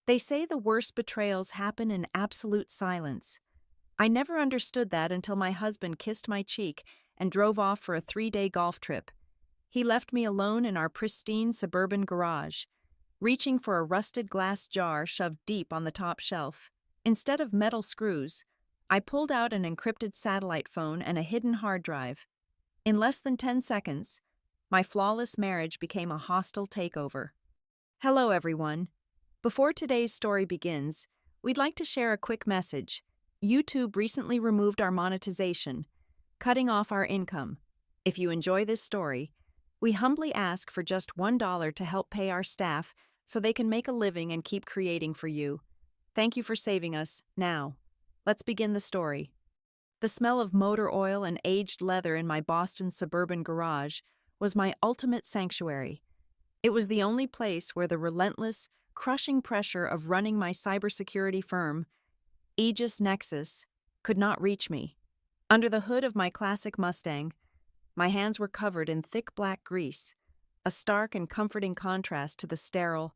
They say the worst betrayals happen in absolute silence. I never understood that until my husband kissed my cheek and drove off for a 3-day golf trip. He left me alone in our pristine suburban garage, reaching for a rusted glass jar shoved deep on the top shelf. Instead of metal screws, I pulled out an encrypted satellite phone and a hidden hard drive. In less than 10 seconds, my flawless marriage became a hostile takeover. Hello, everyone. Before today's story begins, we'd like to share a quick message. YouTube recently removed our monetization, cutting off our income. If you enjoy this story, we humbly ask for just $1 to help pay our staff so they can make a living and keep creating for you. Thank you for saving us. Now, let's begin the story. The smell of motor oil and aged leather in my Boston suburban garage was my ultimate sanctuary. It was the only place where the relentless, crushing pressure of running my cybersecurity firm, Aegis Nexus, could not reach me. Under the hood of my classic Mustang, my hands were covered in thick black grease, a stark and comforting contrast to the sterile,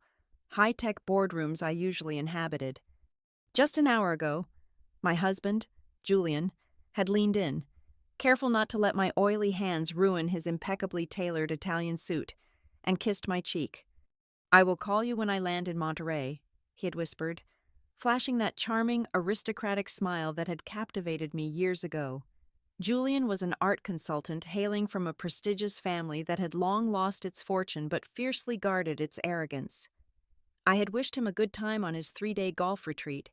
high-tech boardrooms I usually inhabited. Just an hour ago, my husband, Julian, had leaned in, careful not to let my oily hands ruin his impeccably tailored Italian suit, and kissed my cheek. "I will call you when I land in Monterey," he had whispered, flashing that charming, aristocratic smile that had captivated me years ago. Julian was an art consultant hailing from a prestigious family that had long lost its fortune but fiercely guarded its arrogance. I had wished him a good time on his 3-day golf retreat,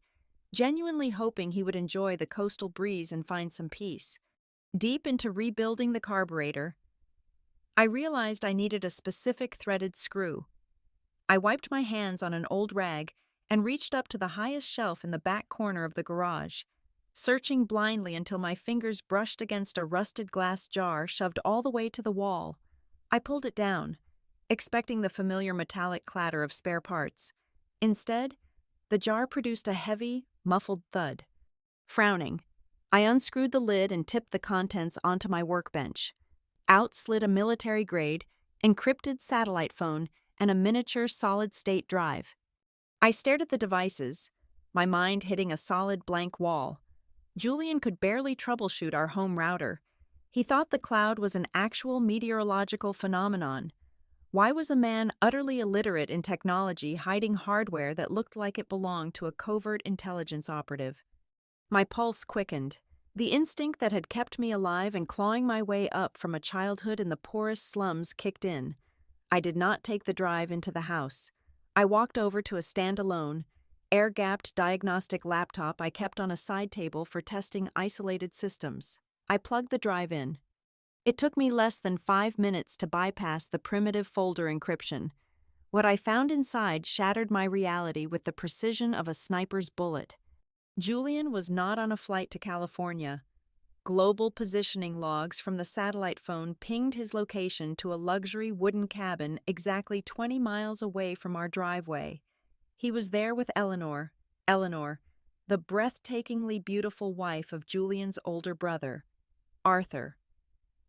genuinely hoping he would enjoy the coastal breeze and find some peace. Deep into rebuilding the carburetor, I realized I needed a specific threaded screw. I wiped my hands on an old rag and reached up to the highest shelf in the back corner of the garage, searching blindly until my fingers brushed against a rusted glass jar shoved all the way to the wall. I pulled it down, expecting the familiar metallic clatter of spare parts. Instead, the jar produced a heavy, muffled thud. Frowning, I unscrewed the lid and tipped the contents onto my workbench. Out slid a military-grade, encrypted satellite phone and a miniature solid-state drive. I stared at the devices, my mind hitting a solid blank wall. Julian could barely troubleshoot our home router. He thought the cloud was an actual meteorological phenomenon. Why was a man utterly illiterate in technology hiding hardware that looked like it belonged to a covert intelligence operative? My pulse quickened. The instinct that had kept me alive and clawing my way up from a childhood in the poorest slums kicked in. I did not take the drive into the house. I walked over to a standalone, air-gapped diagnostic laptop I kept on a side table for testing isolated systems. I plugged the drive in. It took me less than 5 minutes to bypass the primitive folder encryption. What I found inside shattered my reality with the precision of a sniper's bullet. Julian was not on a flight to California. Global positioning logs from the satellite phone pinged his location to a luxury wooden cabin exactly 20 miles away from our driveway. He was there with Eleanor, the breathtakingly beautiful wife of Julian's older brother, Arthur.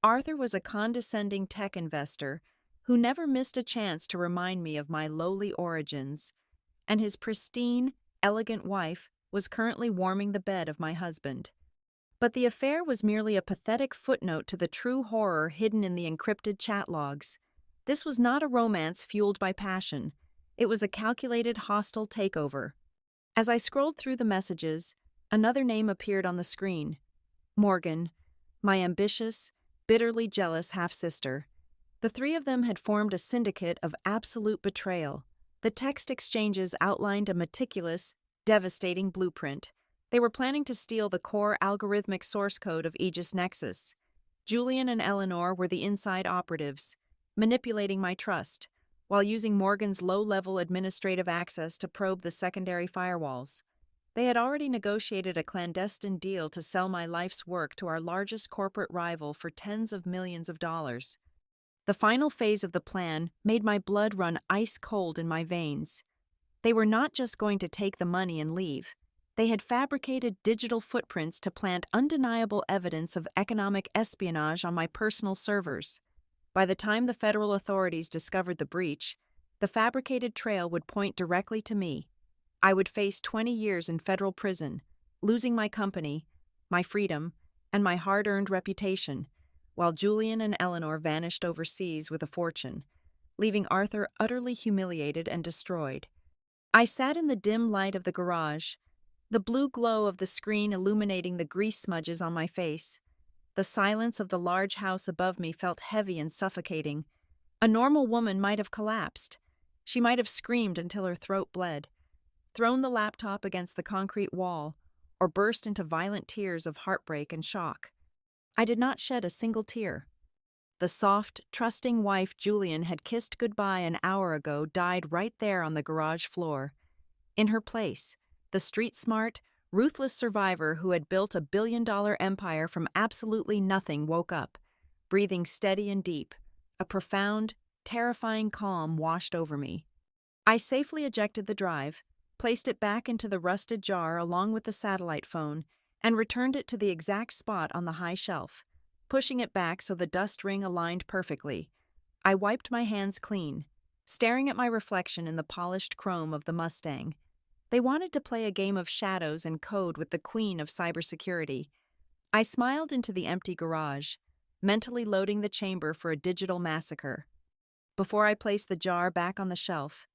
Arthur was a condescending tech investor who never missed a chance to remind me of my lowly origins, and his pristine, elegant wife was currently warming the bed of my husband. But the affair was merely a pathetic footnote to the true horror hidden in the encrypted chat logs. This was not a romance fueled by passion. It was a calculated hostile takeover. As I scrolled through the messages, another name appeared on the screen. Morgan, my ambitious, bitterly jealous half-sister. The three of them had formed a syndicate of absolute betrayal. The text exchanges outlined a meticulous, devastating blueprint. They were planning to steal the core algorithmic source code of Aegis Nexus. Julian and Eleanor were the inside operatives, manipulating my trust, while using Morgan's low-level administrative access to probe the secondary firewalls. They had already negotiated a clandestine deal to sell my life's work to our largest corporate rival for tens of millions of dollars. The final phase of the plan made my blood run ice-cold in my veins. They were not just going to take the money and leave. They had fabricated digital footprints to plant undeniable evidence of economic espionage on my personal servers. By the time the federal authorities discovered the breach, the fabricated trail would point directly to me. I would face 20 years in federal prison, losing my company, my freedom, and my hard-earned reputation, while Julian and Eleanor vanished overseas with a fortune, leaving Arthur utterly humiliated and destroyed. I sat in the dim light of the garage, the blue glow of the screen illuminating the grease smudges on my face. The silence of the large house above me felt heavy and suffocating. A normal woman might have collapsed. She might have screamed until her throat bled, thrown the laptop against the concrete wall, or burst into violent tears of heartbreak and shock. I did not shed a single tear. The soft, trusting wife Julian had kissed goodbye an hour ago died right there on the garage floor. In her place, the street-smart, ruthless survivor who had built a billion-dollar empire from absolutely nothing woke up, breathing steady and deep. A profound, terrifying calm washed over me. I safely ejected the drive, placed it back into the rusted jar along with the satellite phone, and returned it to the exact spot on the high shelf, pushing it back so the dust ring aligned perfectly. I wiped my hands clean, staring at my reflection in the polished chrome of the Mustang. They wanted to play a game of shadows and code with the queen of cybersecurity. I smiled into the empty garage, mentally loading the chamber for a digital massacre. Before I placed the jar back on the shelf,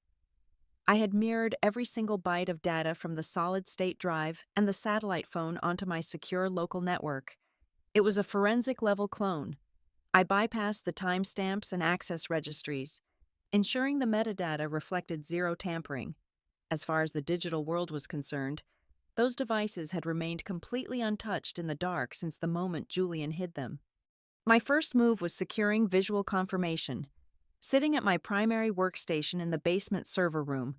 I had mirrored every single byte of data from the solid-state drive and the satellite phone onto my secure local network. It was a forensic-level clone. I bypassed the timestamps and access registries, ensuring the metadata reflected zero tampering. As far as the digital world was concerned, those devices had remained completely untouched in the dark since the moment Julian hid them. My first move was securing visual confirmation. Sitting at my primary workstation in the basement server room,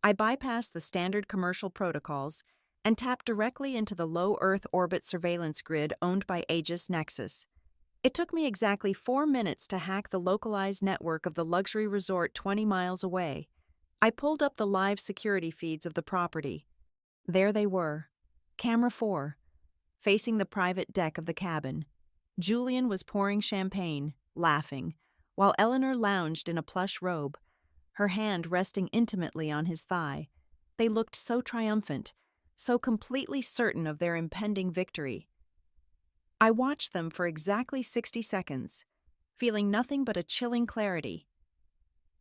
I bypassed the standard commercial protocols and tapped directly into the low Earth orbit surveillance grid owned by Aegis Nexus. It took me exactly 4 minutes to hack the localized network of the luxury resort 20 miles away. I pulled up the live security feeds of the property. There they were, camera 4, facing the private deck of the cabin. Julian was pouring champagne, laughing, while Eleanor lounged in a plush robe, her hand resting intimately on his thigh. They looked so triumphant, so completely certain of their impending victory. I watched them for exactly 60 seconds, feeling nothing but a chilling clarity,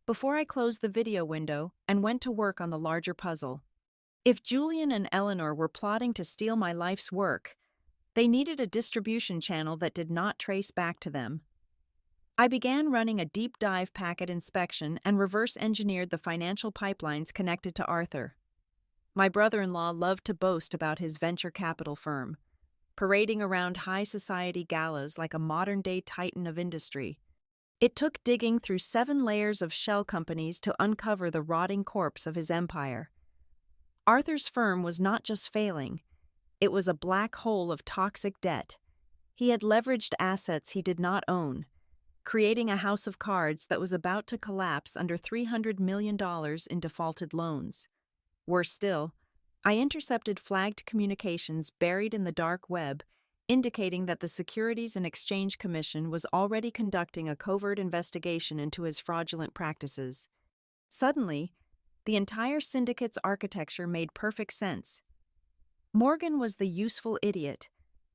before I closed the video window and went to work on the larger puzzle. If Julian and Eleanor were plotting to steal my life's work, they needed a distribution channel that did not trace back to them. I began running a deep dive packet inspection and reverse engineered the financial pipelines connected to Arthur. My brother-in-law loved to boast about his venture capital firm, parading around high society galas like a modern-day titan of industry. It took digging through 7 layers of shell companies to uncover the rotting corpse of his empire. Arthur's firm was not just failing, it was a black hole of toxic debt. He had leveraged assets he did not own, creating a house of cards that was about to collapse under $300 million in defaulted loans. Worse still, I intercepted flagged communications buried in the dark web, indicating that the Securities and Exchange Commission was already conducting a covert investigation into his fraudulent practices. Suddenly, the entire syndicate's architecture made perfect sense. Morgan was the useful idiot.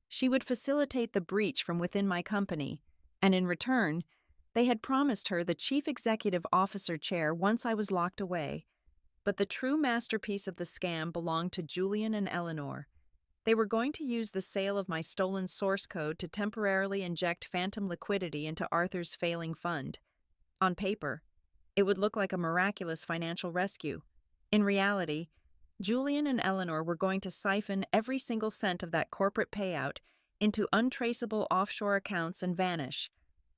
She would facilitate the breach from within my company, and in return, they had promised her the chief executive officer chair once I was locked away. But the true masterpiece of the scam belonged to Julian and Eleanor. They were going to use the sale of my stolen source code to temporarily inject phantom liquidity into Arthur's failing fund. On paper, it would look like a miraculous financial rescue. In reality, Julian and Eleanor were going to siphon every single cent of that corporate payout into untraceable offshore accounts and vanish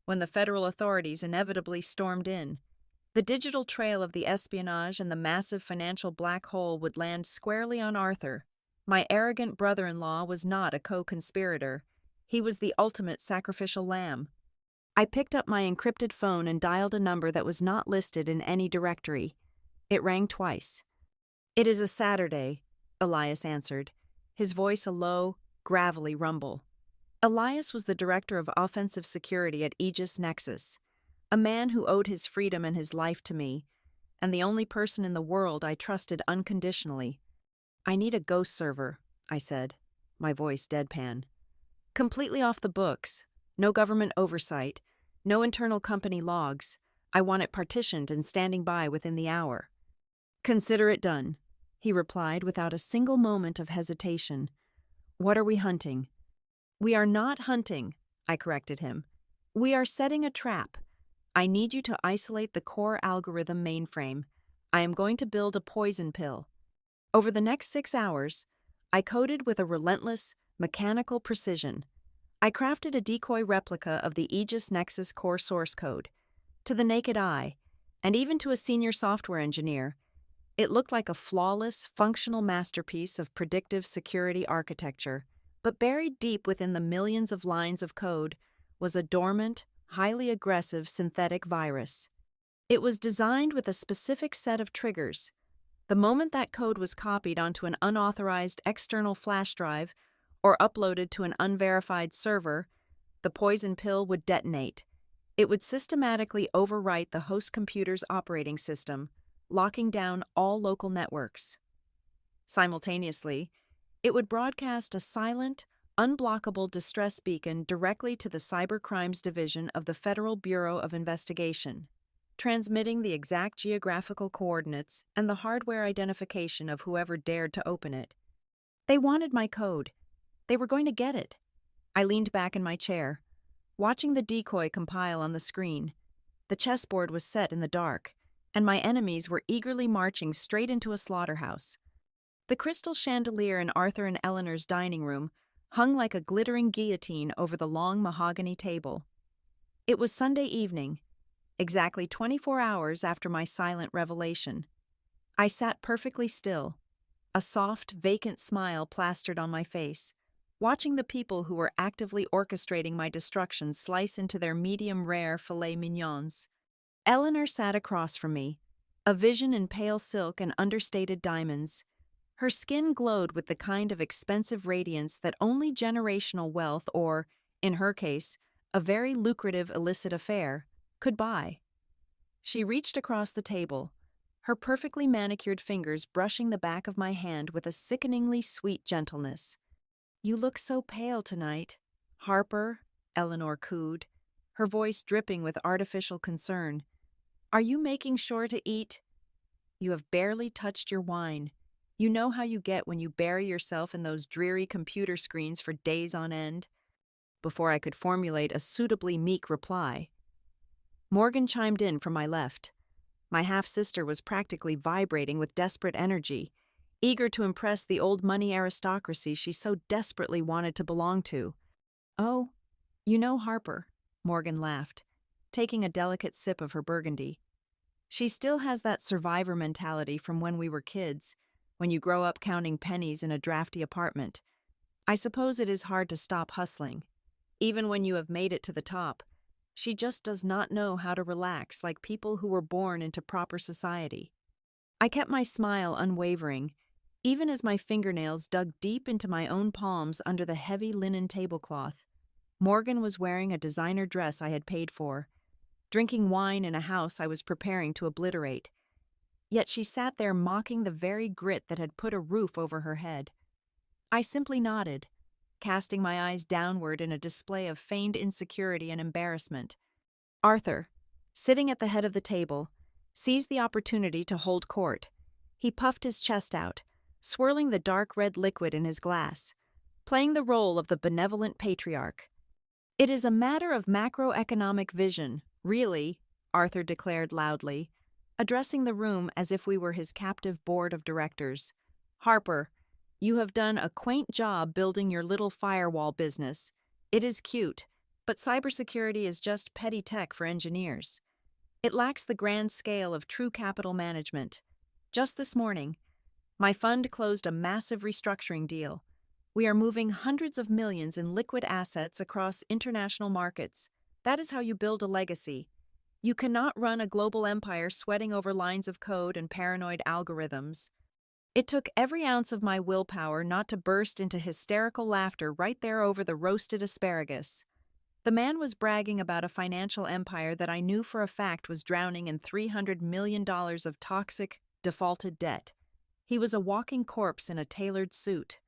when the federal authorities inevitably stormed in. The digital trail of the espionage and the massive financial black hole would land squarely on Arthur. My arrogant brother-in-law was not a co-conspirator. He was the ultimate sacrificial lamb. I picked up my encrypted phone and dialed a number that was not listed in any directory. It rang twice. "It is a Saturday," Elias answered, his voice a low, gravelly rumble. Elias was the director of offensive security at Aegis Nexus, a man who owed his freedom and his life to me, and the only person in the world I trusted unconditionally. "I need a ghost server," I said, my voice deadpan. "Completely off the books, no government oversight, no internal company logs. I want it partitioned and standing by within the hour." "Consider it done," he replied without a single moment of hesitation. "What are we hunting?" "We are not hunting," I corrected him. "We are setting a trap. I need you to isolate the core algorithm mainframe. I am going to build a poison pill." Over the next 6 hours, I coded with a relentless, mechanical precision. I crafted a decoy replica of the Aegis Nexus core source code. To the naked eye, and even to a senior software engineer, it looked like a flawless, functional masterpiece of predictive security architecture. But buried deep within the millions of lines of code was a dormant, highly aggressive synthetic virus. It was designed with a specific set of triggers. The moment that code was copied onto an unauthorized external flash drive or uploaded to an unverified server, the poison pill would detonate. It would systematically overwrite the host computer's operating system, locking down all local networks. Simultaneously, it would broadcast a silent, unblockable distress beacon directly to the Cybercrimes Division of the Federal Bureau of Investigation, transmitting the exact geographical coordinates and the hardware identification of whoever dared to open it. They wanted my code. They were going to get it. I leaned back in my chair, watching the decoy compile on the screen. The chessboard was set in the dark, and my enemies were eagerly marching straight into a slaughterhouse. The crystal chandelier in Arthur and Eleanor's dining room hung like a glittering guillotine over the long mahogany table. It was Sunday evening, exactly 24 hours after my silent revelation. I sat perfectly still, a soft, vacant smile plastered on my face, watching the people who were actively orchestrating my destruction slice into their medium-rare filet mignons. Eleanor sat across from me, a vision in pale silk and understated diamonds. Her skin glowed with the kind of expensive radiance that only generational wealth or, in her case, a very lucrative illicit affair, could buy. She reached across the table, her perfectly manicured fingers brushing the back of my hand with a sickeningly sweet gentleness. "You look so pale tonight, Harper," Eleanor cooed, her voice dripping with artificial concern. "Are you making sure to eat? You have barely touched your wine. You know how you get when you bury yourself in those dreary computer screens for days on end." Before I could formulate a suitably meek reply, Morgan chimed in from my left. My half-sister was practically vibrating with desperate energy, eager to impress the old money aristocracy she so desperately wanted to belong to. "Oh, you know Harper," Morgan laughed, taking a delicate sip of her burgundy. "She still has that survivor mentality from when we were kids, when you grow up counting pennies in a drafty apartment. I suppose it is hard to stop hustling. Even when you have made it to the top, she just does not know how to relax like people who were born into proper society." I kept my smile unwavering, even as my fingernails dug deep into my own palms under the heavy linen tablecloth. Morgan was wearing a designer dress I had paid for, drinking wine in a house I was preparing to obliterate. Yet she sat there mocking the very grit that had put a roof over her head. I simply nodded, casting my eyes downward in a display of feigned insecurity and embarrassment. Arthur, sitting at the head of the table, seized the opportunity to hold court. He puffed his chest out, swirling the dark red liquid in his glass, playing the role of the benevolent patriarch. "It is a matter of macroeconomic vision, really," Arthur declared loudly, addressing the room as if we were his captive board of directors. "Harper, you have done a quaint job building your little firewall business. It is cute, but cybersecurity is just petty tech for engineers. It lacks the grand scale of true capital management. Just this morning, my fund closed a massive restructuring deal. We are moving hundreds of millions in liquid assets across international markets. That is how you build a legacy. You cannot run a global empire sweating over lines of code and paranoid algorithms." It took every ounce of my willpower not to burst into hysterical laughter right there over the roasted asparagus. The man was bragging about a financial empire that I knew for a fact was drowning in $300 million of toxic, defaulted debt. He was a walking corpse in a tailored suit,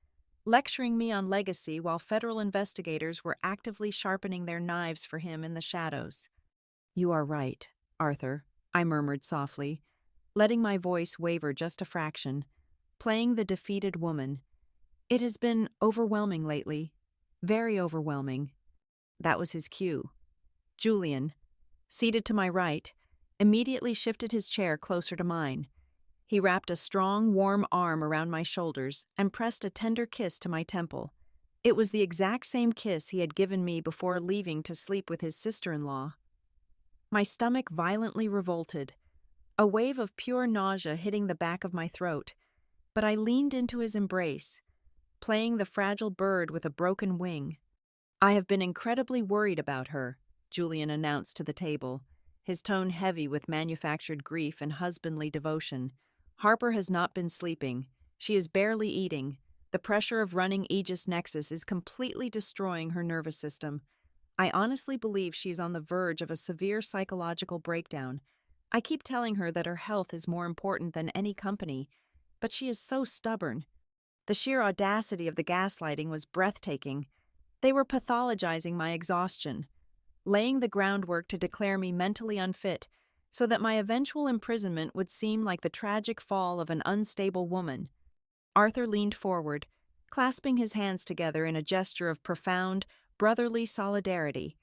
lecturing me on legacy while federal investigators were actively sharpening their knives for him in the shadows. "You are right, Arthur," I murmured softly, letting my voice waver just a fraction, playing the defeated woman. "It has been overwhelming lately. Very overwhelming." That was his cue. Julian, seated to my right, immediately shifted his chair closer to mine. He wrapped a strong, warm arm around my shoulders and pressed a tender kiss to my temple. It was the exact same kiss he had given me before leaving to sleep with his sister-in-law. My stomach violently revolted, a wave of pure nausea hitting the back of my throat, but I leaned into his embrace, playing the fragile bird with a broken wing. "I have been incredibly worried about her," Julian announced to the table, his tone heavy with manufactured grief and husbandly devotion. "Harper has not been sleeping. She is barely eating. The pressure of running Aegis Nexus is completely destroying her nervous system. I honestly believe she is on the verge of a severe psychological breakdown. I keep telling her that her health is more important than any company, but she is so stubborn." The sheer audacity of the gaslighting was breathtaking. They were pathologizing my exhaustion, laying the groundwork to declare me mentally unfit, so that my eventual imprisonment would seem like the tragic fall of an unstable woman. Arthur leaned forward, clasping his hands together in a gesture of profound, brotherly solidarity.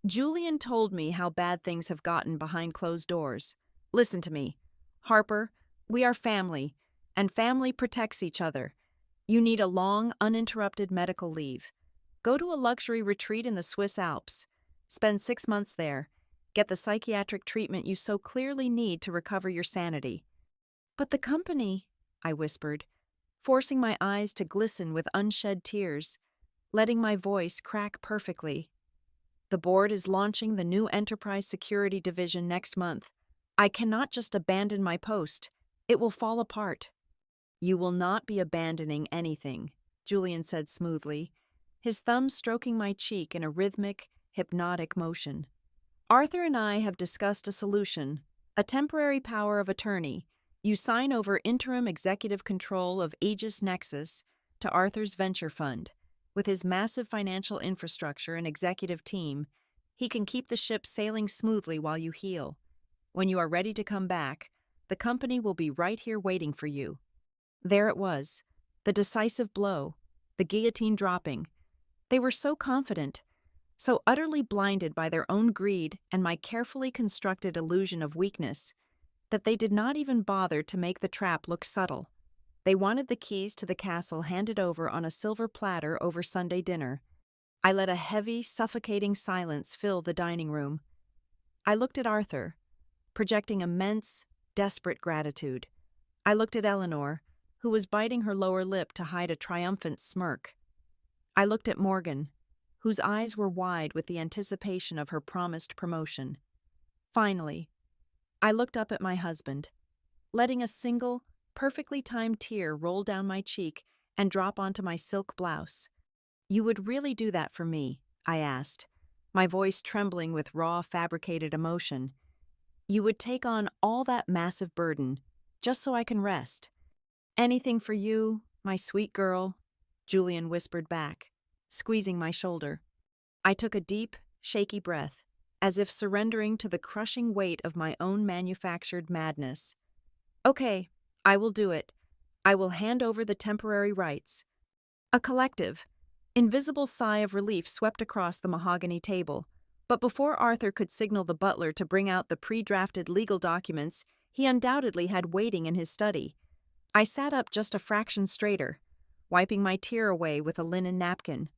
"Julian told me how bad things have gotten behind closed doors. Listen to me. Harper, we are family, and family protects each other. You need a long, uninterrupted medical leave. Go to a luxury retreat in the Swiss Alps. Spend 6 months there. Get the psychiatric treatment you so clearly need to recover your sanity." "But the company," I whispered, forcing my eyes to glisten with unshed tears, letting my voice crack perfectly. "The board is launching the new Enterprise Security Division next month. I cannot just abandon my post. It will fall apart." "You will not be abandoning anything," Julian said smoothly, his thumb stroking my cheek in a rhythmic, hypnotic motion. "Arthur and I have discussed a solution, a temporary power of attorney. You sign over interim executive control of Aegis Nexus to Arthur's venture fund. With his massive financial infrastructure and executive team, he can keep the ship sailing smoothly while you heal. When you are ready to come back, the company will be right here waiting for you." There it was, the decisive blow, the guillotine dropping. They were so confident, so utterly blinded by their own greed and my carefully constructed illusion of weakness, that they did not even bother to make the trap look subtle. They wanted the keys to the castle handed over on a silver platter over Sunday dinner. I let a heavy, suffocating silence fill the dining room. I looked at Arthur, projecting immense, desperate gratitude. I looked at Eleanor, who was biting her lower lip to hide a triumphant smirk. I looked at Morgan, whose eyes were wide with the anticipation of her promised promotion. Finally, I looked up at my husband, letting a single, perfectly timed tear roll down my cheek and drop onto my silk blouse. "You would really do that for me?" I asked, my voice trembling with raw, fabricated emotion. "You would take on all that massive burden, just so I can rest?" "Anything for you, my sweet girl," Julian whispered back, squeezing my shoulder. I took a deep, shaky breath, as if surrendering to the crushing weight of my own manufactured madness. "Okay, I will do it. I will hand over the temporary rights." A collective, invisible sigh of relief swept across the mahogany table, but before Arthur could signal the butler to bring out the pre-drafted legal documents he undoubtedly had waiting in his study, I sat up just a fraction straighter, wiping my tear away with a linen napkin.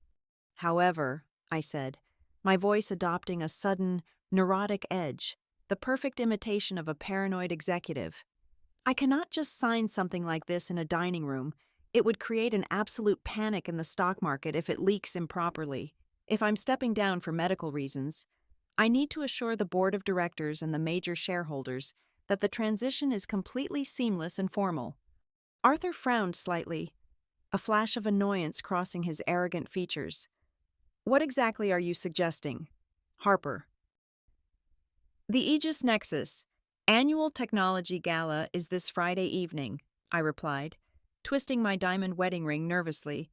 "However," I said, my voice adopting a sudden, neurotic edge, the perfect imitation of a paranoid executive, "I cannot just sign something like this in a dining room. It would create an absolute panic in the stock market if it leaks improperly. If I'm stepping down for medical reasons, I need to assure the board of directors and the major shareholders that the transition is completely seamless and formal." Arthur frowned slightly, a flash of annoyance crossing his arrogant features. What exactly are you suggesting? Harper. The Aegis Nexus Annual Technology Gala is this Friday evening, I replied, twisting my diamond wedding ring nervously.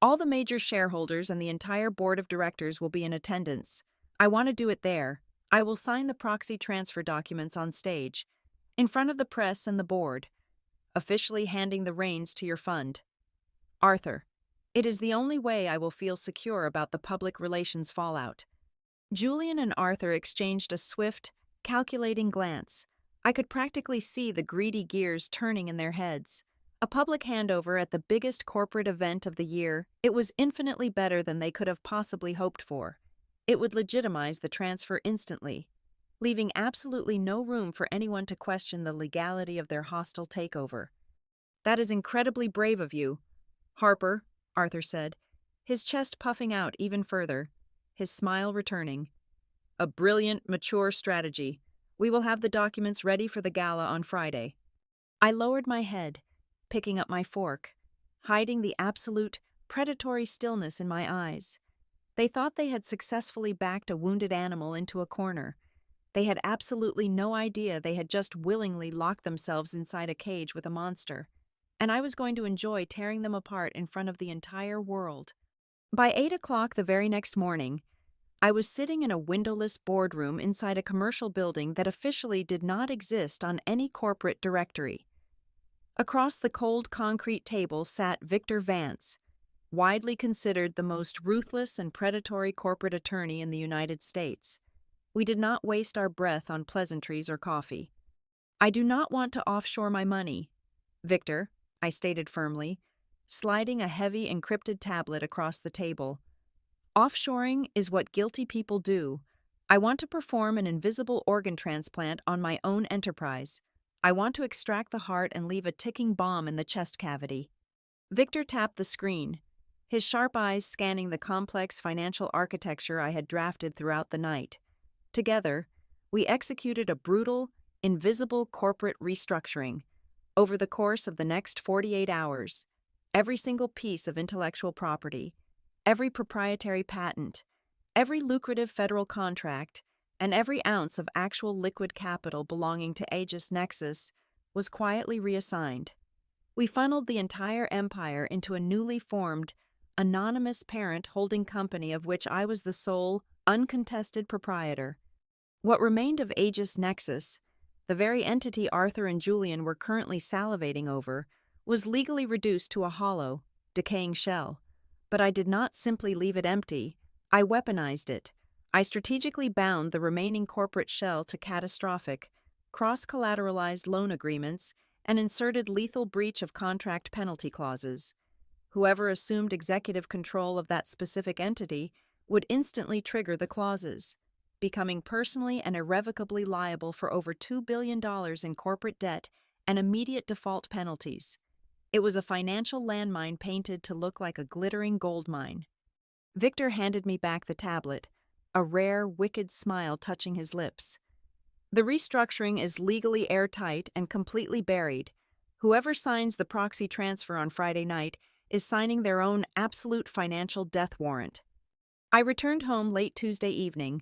All the major shareholders and the entire board of directors will be in attendance. I want to do it there. I will sign the proxy transfer documents on stage, in front of the press and the board, officially handing the reins to your fund. Arthur, it is the only way I will feel secure about the public relations fallout. Julian and Arthur exchanged a swift, calculating glance. I could practically see the greedy gears turning in their heads. A public handover at the biggest corporate event of the year, it was infinitely better than they could have possibly hoped for. It would legitimize the transfer instantly, leaving absolutely no room for anyone to question the legality of their hostile takeover. That is incredibly brave of you, Harper, Arthur said, his chest puffing out even further, his smile returning. A brilliant, mature strategy. We will have the documents ready for the gala on Friday. I lowered my head, picking up my fork, hiding the absolute, predatory stillness in my eyes. They thought they had successfully backed a wounded animal into a corner. They had absolutely no idea they had just willingly locked themselves inside a cage with a monster, and I was going to enjoy tearing them apart in front of the entire world. By 8 o'clock the very next morning, I was sitting in a windowless boardroom inside a commercial building that officially did not exist on any corporate directory. Across the cold concrete table sat Victor Vance, widely considered the most ruthless and predatory corporate attorney in the United States. We did not waste our breath on pleasantries or coffee. I do not want to offshore my money, Victor, I stated firmly, sliding a heavy encrypted tablet across the table. Offshoring is what guilty people do. I want to perform an invisible organ transplant on my own enterprise. I want to extract the heart and leave a ticking bomb in the chest cavity. Victor tapped the screen, his sharp eyes scanning the complex financial architecture I had drafted throughout the night. Together, we executed a brutal, invisible corporate restructuring. Over the course of the next 48 hours, every single piece of intellectual property, every proprietary patent, every lucrative federal contract, and every ounce of actual liquid capital belonging to Aegis Nexus was quietly reassigned. We funneled the entire empire into a newly formed, anonymous parent holding company of which I was the sole, uncontested proprietor. What remained of Aegis Nexus, the very entity Arthur and Julian were currently salivating over, was legally reduced to a hollow, decaying shell. But I did not simply leave it empty. I weaponized it. I strategically bound the remaining corporate shell to catastrophic, cross-collateralized loan agreements and inserted lethal breach of contract penalty clauses. Whoever assumed executive control of that specific entity would instantly trigger the clauses, becoming personally and irrevocably liable for over $2 billion in corporate debt and immediate default penalties. It was a financial landmine painted to look like a glittering gold mine. Victor handed me back the tablet, a rare, wicked smile touching his lips. The restructuring is legally airtight and completely buried. Whoever signs the proxy transfer on Friday night is signing their own absolute financial death warrant. I returned home late Tuesday evening,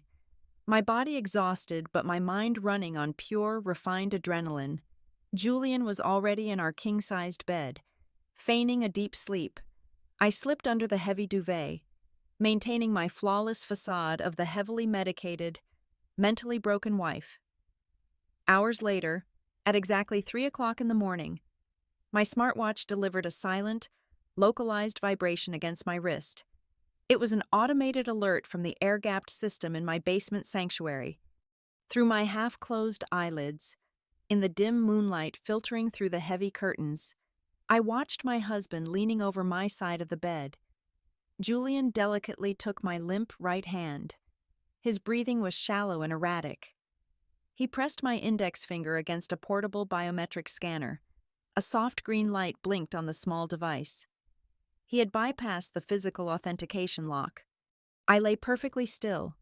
my body exhausted but my mind running on pure, refined adrenaline. Julian was already in our king-sized bed, feigning a deep sleep. I slipped under the heavy duvet, maintaining my flawless facade of the heavily medicated, mentally broken wife. Hours later, at exactly 3 o'clock in the morning, my smartwatch delivered a silent, localized vibration against my wrist. It was an automated alert from the air-gapped system in my basement sanctuary. Through my half-closed eyelids, in the dim moonlight filtering through the heavy curtains, I watched my husband leaning over my side of the bed. Julian delicately took my limp right hand. His breathing was shallow and erratic. He pressed my index finger against a portable biometric scanner. A soft green light blinked on the small device. He had bypassed the physical authentication lock. I lay perfectly still,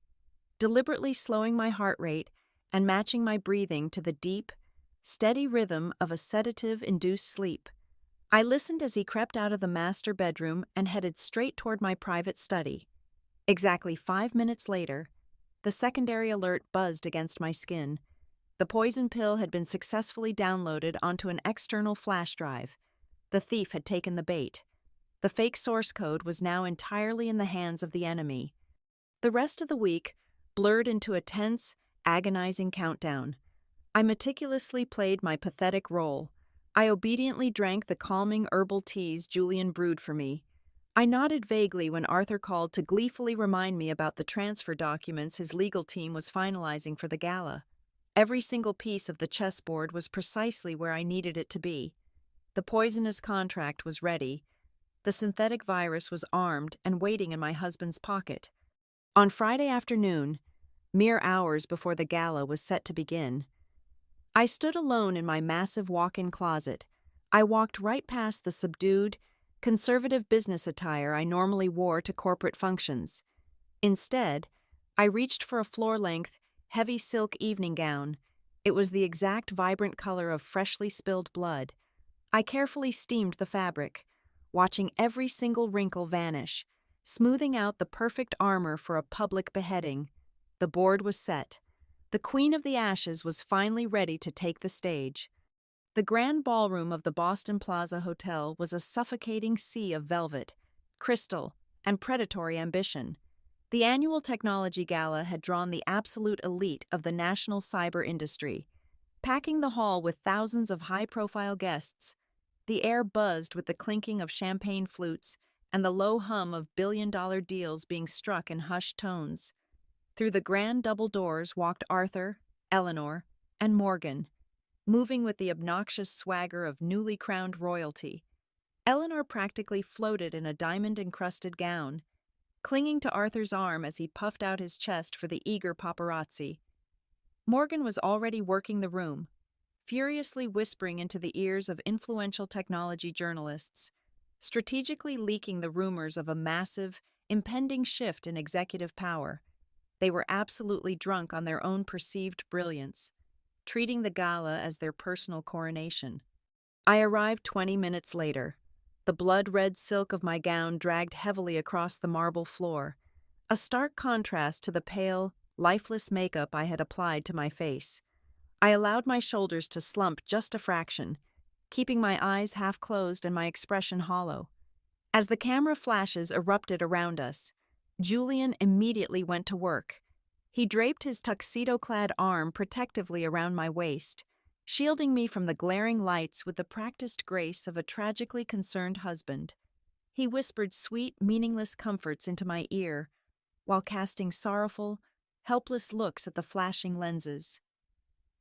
deliberately slowing my heart rate and matching my breathing to the deep, steady rhythm of a sedative-induced sleep. I listened as he crept out of the master bedroom and headed straight toward my private study. Exactly 5 minutes later, the secondary alert buzzed against my skin. The poison pill had been successfully downloaded onto an external flash drive. The thief had taken the bait. The fake source code was now entirely in the hands of the enemy. The rest of the week blurred into a tense, agonizing countdown. I meticulously played my pathetic role. I obediently drank the calming herbal teas Julian brewed for me. I nodded vaguely when Arthur called to gleefully remind me about the transfer documents his legal team was finalizing for the gala. Every single piece of the chessboard was precisely where I needed it to be. The poisonous contract was ready. The synthetic virus was armed and waiting in my husband's pocket. On Friday afternoon, mere hours before the gala was set to begin, I stood alone in my massive walk-in closet. I walked right past the subdued, conservative business attire I normally wore to corporate functions. Instead, I reached for a floor-length, heavy silk evening gown. It was the exact vibrant color of freshly spilled blood. I carefully steamed the fabric, watching every single wrinkle vanish, smoothing out the perfect armor for a public beheading. The board was set. The Queen of the Ashes was finally ready to take the stage. The grand ballroom of the Boston Plaza Hotel was a suffocating sea of velvet, crystal, and predatory ambition. The annual technology gala had drawn the absolute elite of the national cyber industry, packing the hall with thousands of high-profile guests. The air buzzed with the clinking of champagne flutes and the low hum of billion-dollar deals being struck in hushed tones. Through the grand double doors walked Arthur, Eleanor, and Morgan, moving with the obnoxious swagger of newly crowned royalty. Eleanor practically floated in a diamond-encrusted gown, clinging to Arthur's arm as he puffed out his chest for the eager paparazzi. Morgan was already working the room, furiously whispering into the ears of influential technology journalists, strategically leaking the rumors of a massive, impending shift in executive power. They were absolutely drunk on their own perceived brilliance, treating the gala as their personal coronation. I arrived 20 minutes later. The blood-red silk of my gown dragged heavily across the marble floor, a stark contrast to the pale, lifeless makeup I had applied to my face. I allowed my shoulders to slump just a fraction, keeping my eyes half closed and my expression hollow. As the camera flashes erupted around us, Julian immediately went to work. He draped his tuxedo-clad arm protectively around my waist, shielding me from the glaring lights with the practiced grace of a tragically concerned husband. He whispered sweet, meaningless comforts into my ear, while casting sorrowful, helpless looks at the flashing lenses.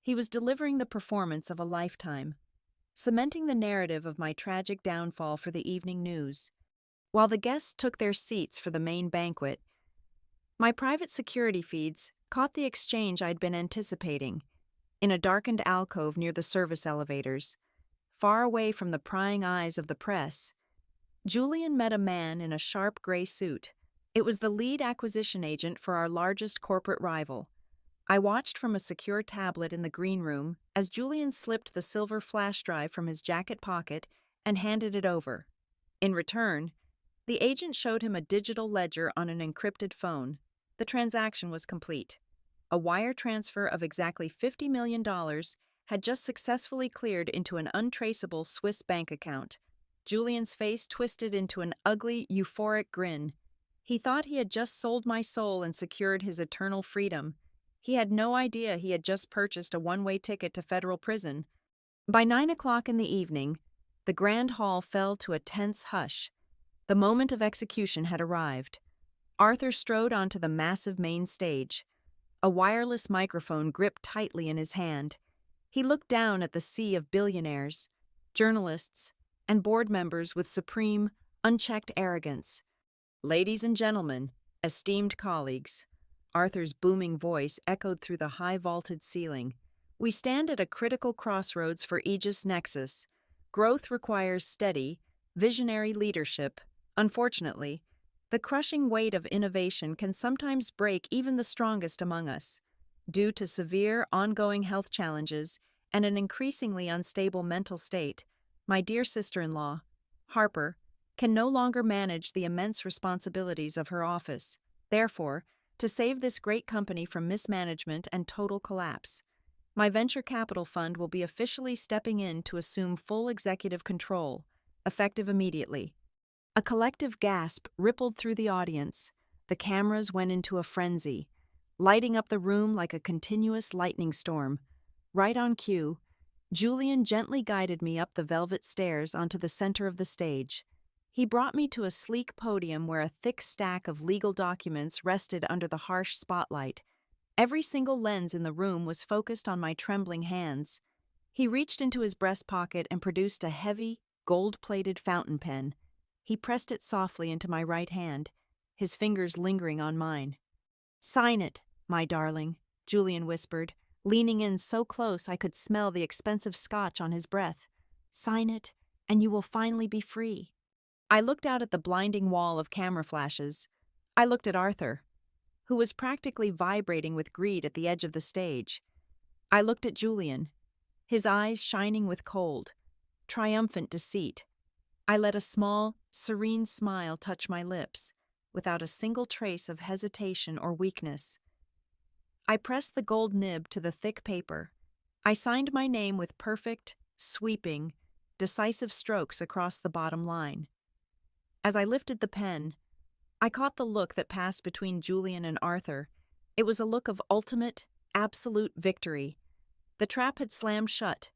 He was delivering the performance of a lifetime, cementing the narrative of my tragic downfall for the evening news. While the guests took their seats for the main banquet, my private security feeds caught the exchange I'd been anticipating. In a darkened alcove near the service elevators, far away from the prying eyes of the press, Julian met a man in a sharp gray suit. It was the lead acquisition agent for our largest corporate rival. I watched from a secure tablet in the green room as Julian slipped the silver flash drive from his jacket pocket and handed it over. In return, the agent showed him a digital ledger on an encrypted phone. The transaction was complete. A wire transfer of exactly $50 million had just successfully cleared into an untraceable Swiss bank account. Julian's face twisted into an ugly, euphoric grin. He thought he had just sold my soul and secured his eternal freedom. He had no idea he had just purchased a one-way ticket to federal prison. By 9 o'clock in the evening, the grand hall fell to a tense hush. The moment of execution had arrived. Arthur strode onto the massive main stage, a wireless microphone gripped tightly in his hand. He looked down at the sea of billionaires, journalists, and board members with supreme, unchecked arrogance. "Ladies and gentlemen, esteemed colleagues," Arthur's booming voice echoed through the high-vaulted ceiling. "We stand at a critical crossroads for Aegis Nexus. Growth requires steady, visionary leadership. Unfortunately, the crushing weight of innovation can sometimes break even the strongest among us. Due to severe, ongoing health challenges and an increasingly unstable mental state, my dear sister-in-law, Harper, can no longer manage the immense responsibilities of her office. Therefore, to save this great company from mismanagement and total collapse, my venture capital fund will be officially stepping in to assume full executive control, effective immediately. A collective gasp rippled through the audience. The cameras went into a frenzy, lighting up the room like a continuous lightning storm. Right on cue, Julian gently guided me up the velvet stairs onto the center of the stage. He brought me to a sleek podium where a thick stack of legal documents rested under the harsh spotlight. Every single lens in the room was focused on my trembling hands. He reached into his breast pocket and produced a heavy, gold-plated fountain pen. He pressed it softly into my right hand, his fingers lingering on mine. "Sign it, my darling," Julian whispered, leaning in so close I could smell the expensive scotch on his breath. "Sign it, and you will finally be free." I looked out at the blinding wall of camera flashes. I looked at Arthur, who was practically vibrating with greed at the edge of the stage. I looked at Julian, his eyes shining with cold, triumphant deceit. I let a small, serene smile touch my lips, without a single trace of hesitation or weakness. I pressed the gold nib to the thick paper. I signed my name with perfect, sweeping, decisive strokes across the bottom line. As I lifted the pen, I caught the look that passed between Julian and Arthur. It was a look of ultimate, absolute victory. The trap had slammed shut,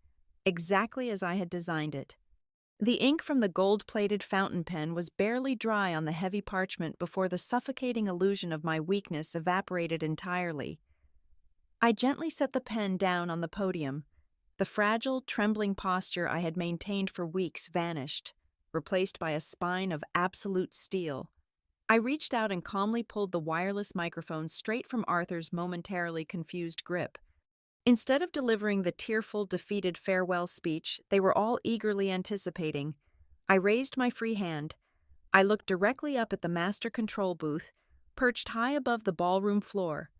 exactly as I had designed it. The ink from the gold-plated fountain pen was barely dry on the heavy parchment before the suffocating illusion of my weakness evaporated entirely. I gently set the pen down on the podium. The fragile, trembling posture I had maintained for weeks vanished, replaced by a spine of absolute steel. I reached out and calmly pulled the wireless microphone straight from Arthur's momentarily confused grip. Instead of delivering the tearful, defeated farewell speech they were all eagerly anticipating, I raised my free hand. I looked directly up at the master control booth, perched high above the ballroom floor,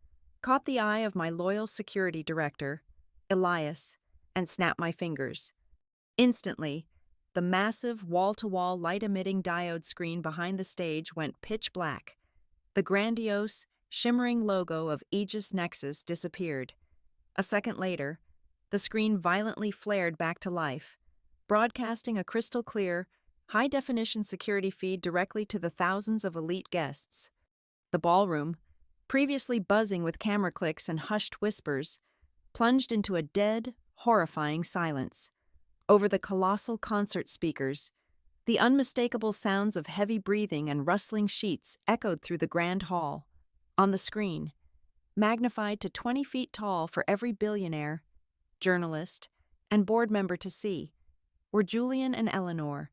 caught the eye of my loyal security director, Elias, and snapped my fingers. Instantly, the massive wall-to-wall light-emitting diode screen behind the stage went pitch black. The grandiose, shimmering logo of Aegis Nexus disappeared. A second later, the screen violently flared back to life, broadcasting a crystal-clear, high-definition security feed directly to the thousands of elite guests. The ballroom, previously buzzing with camera clicks and hushed whispers, plunged into a dead, horrifying silence. Over the colossal concert speakers, the unmistakable sounds of heavy breathing and rustling sheets echoed through the grand hall. On the screen, magnified to 20 feet tall for every billionaire, journalist, and board member to see, were Julian and Eleanor.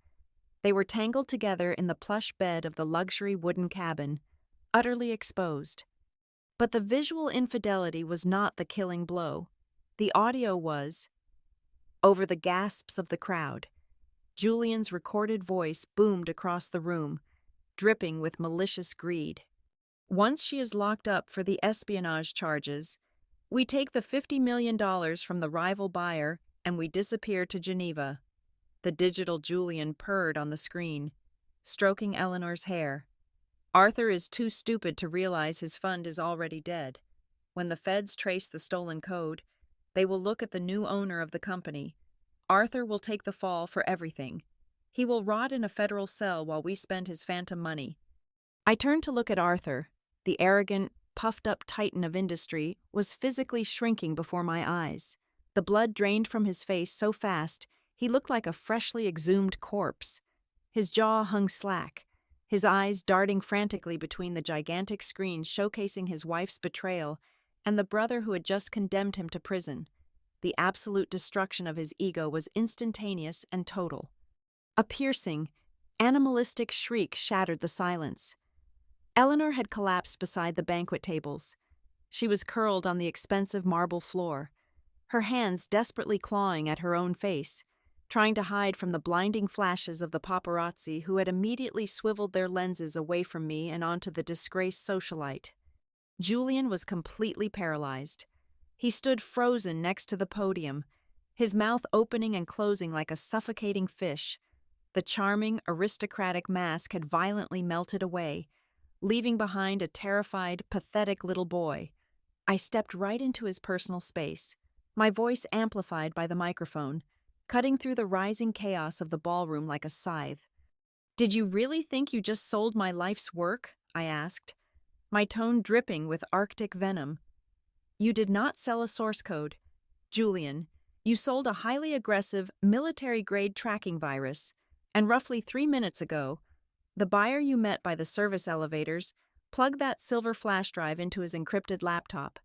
They were tangled together in the plush bed of the luxury wooden cabin, utterly exposed. But the visual infidelity was not the killing blow. The audio was. Over the gasps of the crowd, Julian's recorded voice boomed across the room, dripping with malicious greed. "Once she is locked up for the espionage charges, we take the $50 million from the rival buyer and we disappear to Geneva." The digital Julian purred on the screen, stroking Eleanor's hair. "Arthur is too stupid to realize his fund is already dead. When the feds trace the stolen code, they will look at the new owner of the company. Arthur will take the fall for everything. He will rot in a federal cell while we spend his phantom money." I turned to look at Arthur. The arrogant, puffed-up titan of industry was physically shrinking before my eyes. The blood drained from his face so fast, he looked like a freshly exhumed corpse. His jaw hung slack, his eyes darting frantically between the gigantic screens showcasing his wife's betrayal and the brother who had just condemned him to prison. The absolute destruction of his ego was instantaneous and total. A piercing, animalistic shriek shattered the silence. Eleanor had collapsed beside the banquet tables. She was curled on the expensive marble floor, her hands desperately clawing at her own face, trying to hide from the blinding flashes of the paparazzi who had immediately swiveled their lenses away from me and onto the disgraced socialite. Julian was completely paralyzed. He stood frozen next to the podium, his mouth opening and closing like a suffocating fish. The charming, aristocratic mask had violently melted away, leaving behind a terrified, pathetic little boy. I stepped right into his personal space, my voice amplified by the microphone, cutting through the rising chaos of the ballroom like a scythe. "Did you really think you just sold my life's work?" I asked, my tone dripping with Arctic venom. "You did not sell a source code. Julian, you sold a highly aggressive, military-grade tracking virus, and roughly 3 minutes ago, the buyer you met by the service elevators plugged that silver flash drive into his encrypted laptop."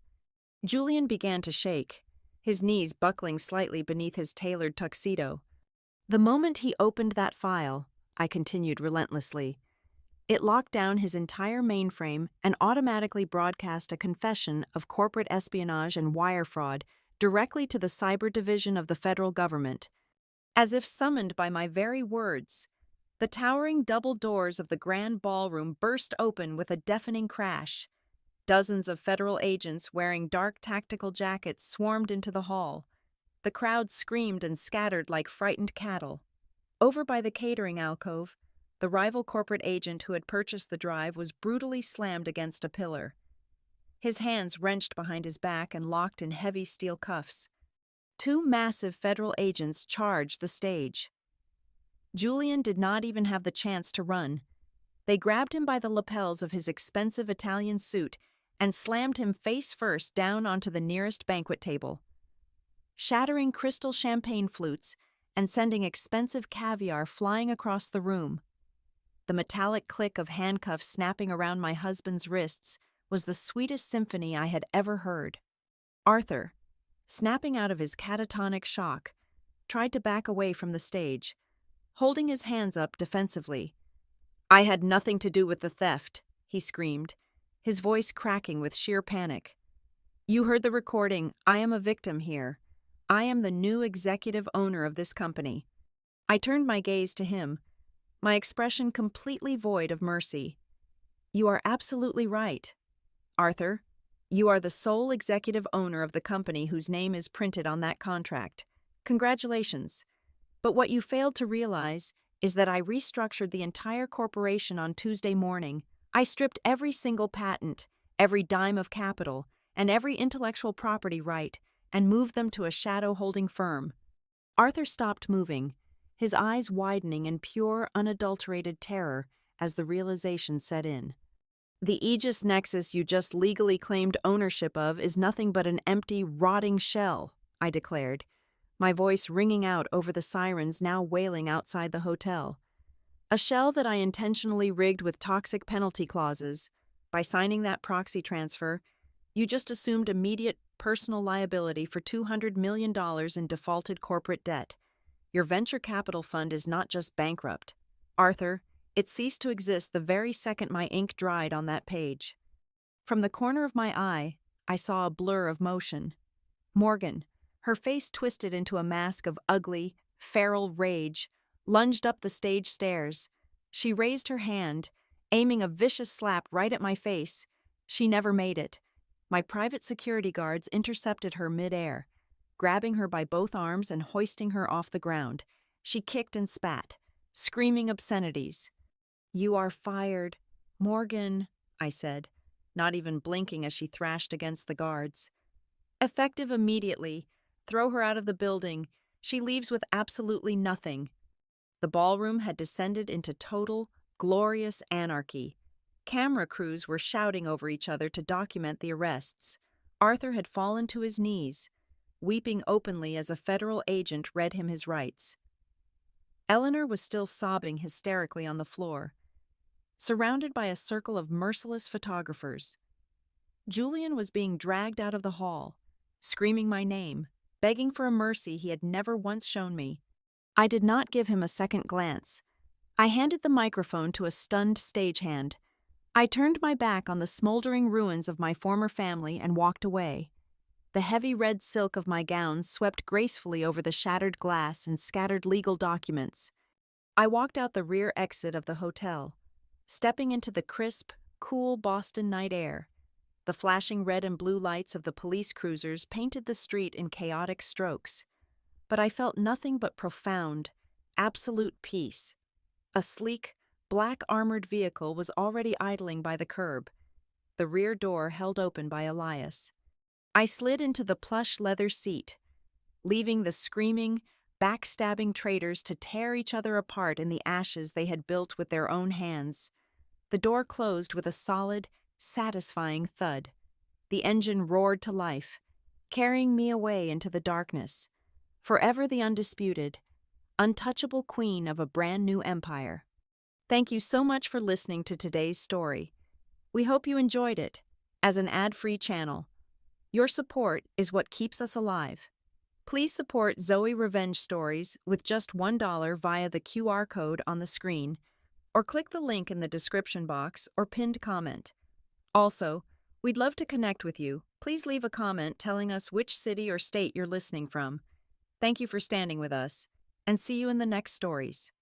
Julian began to shake, his knees buckling slightly beneath his tailored tuxedo. "The moment he opened that file," I continued relentlessly, "it locked down his entire mainframe and automatically broadcast a confession of corporate espionage and wire fraud directly to the cyber division of the federal government. As if summoned by my very words, the towering double doors of the grand ballroom burst open with a deafening crash. Dozens of federal agents wearing dark tactical jackets swarmed into the hall. The crowd screamed and scattered like frightened cattle. Over by the catering alcove, the rival corporate agent who had purchased the drive was brutally slammed against a pillar. His hands wrenched behind his back and locked in heavy steel cuffs. Two massive federal agents charged the stage. Julian did not even have the chance to run. They grabbed him by the lapels of his expensive Italian suit and slammed him face first down onto the nearest banquet table. Shattering crystal champagne flutes and sending expensive caviar flying across the room. The metallic click of handcuffs snapping around my husband's wrists was the sweetest symphony I had ever heard. Arthur, snapping out of his catatonic shock, tried to back away from the stage, holding his hands up defensively. "I had nothing to do with the theft," he screamed, his voice cracking with sheer panic. "You heard the recording. I am a victim here. I am the new executive owner of this company." I turned my gaze to him, my expression completely void of mercy. "You are absolutely right, Arthur. You are the sole executive owner of the company whose name is printed on that contract. Congratulations. But what you failed to realize is that I restructured the entire corporation on Tuesday morning. I stripped every single patent, every dime of capital, and every intellectual property right, and moved them to a shadow-holding firm." Arthur stopped moving, his eyes widening in pure, unadulterated terror as the realization set in. "The Aegis Nexus you just legally claimed ownership of is nothing but an empty, rotting shell," I declared, my voice ringing out over the sirens now wailing outside the hotel. "A shell that I intentionally rigged with toxic penalty clauses. By signing that proxy transfer, you just assumed immediate personal liability for $200 million in defaulted corporate debt. Your venture capital fund is not just bankrupt. Arthur, it ceased to exist the very second my ink dried on that page." From the corner of my eye, I saw a blur of motion. Morgan, her face twisted into a mask of ugly, feral rage, lunged up the stage stairs. She raised her hand, aiming a vicious slap right at my face. She never made it. My private security guards intercepted her mid-air, grabbing her by both arms and hoisting her off the ground. She kicked and spat, screaming obscenities. "You are fired, Morgan," I said, not even blinking as she thrashed against the guards. "Effective immediately. Throw her out of the building. She leaves with absolutely nothing." The ballroom had descended into total, glorious anarchy. Camera crews were shouting over each other to document the arrests. Arthur had fallen to his knees, weeping openly as a federal agent read him his rights. Eleanor was still sobbing hysterically on the floor, surrounded by a circle of merciless photographers. Julian was being dragged out of the hall, screaming my name, begging for a mercy he had never once shown me. I did not give him a second glance. I handed the microphone to a stunned stagehand. I turned my back on the smoldering ruins of my former family and walked away. The heavy red silk of my gown swept gracefully over the shattered glass and scattered legal documents. I walked out the rear exit of the hotel, stepping into the crisp, cool Boston night air. The flashing red and blue lights of the police cruisers painted the street in chaotic strokes. But I felt nothing but profound, absolute peace. A sleek, black armored vehicle was already idling by the curb, the rear door held open by Elias. I slid into the plush leather seat, leaving the screaming, backstabbing traitors to tear each other apart in the ashes they had built with their own hands. The door closed with a solid, satisfying thud. The engine roared to life, carrying me away into the darkness, forever the undisputed, untouchable queen of a brand new empire. Thank you so much for listening to today's story. We hope you enjoyed it. As an ad-free channel, your support is what keeps us alive. Please support Zoe Revenge Stories with just $1 via the QR code on the screen, or click the link in the description box or pinned comment. Also, we'd love to connect with you. Please leave a comment telling us which city or state you're listening from. Thank you for standing with us, and see you in the next stories.